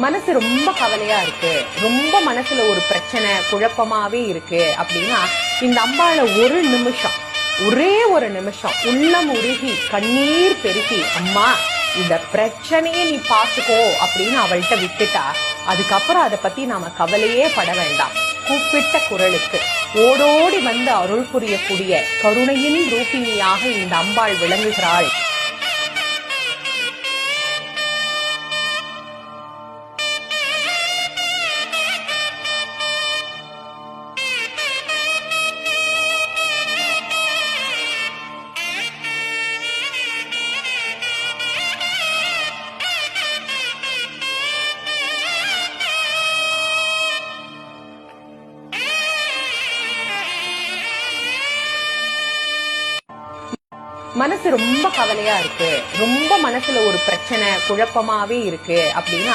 மனசு ரொம்ப கவலையா இருக்கு, ரொம்ப மனசுல ஒரு பிரச்சனை குழப்பமாவே இருக்கு அப்படின்னா இந்த அம்பாள ஒரு நிமிஷம், ஒரே ஒரு நிமிஷம் உள்ளம் உருகி கண்ணீர் பெருகி, அம்மா இந்த பிரச்சனையே நீ பாத்துக்கோ அப்படின்னு அவள்கிட்ட விட்டுட்டா அதுக்கப்புறம் அதை பத்தி நாம கவலையே பட வேண்டாம். கூப்பிட்ட குரலுக்கு ஓடோடி வந்து அருள் புரியக்கூடிய கருணையின் ரூபிணியாக இந்த அம்பாள் விளங்குகிறாள். மனசு ரொம்ப கவலையா இருக்கு, ரொம்ப மனசுல ஒரு பிரச்சனை குழப்பமாவே இருக்கு அப்படின்னா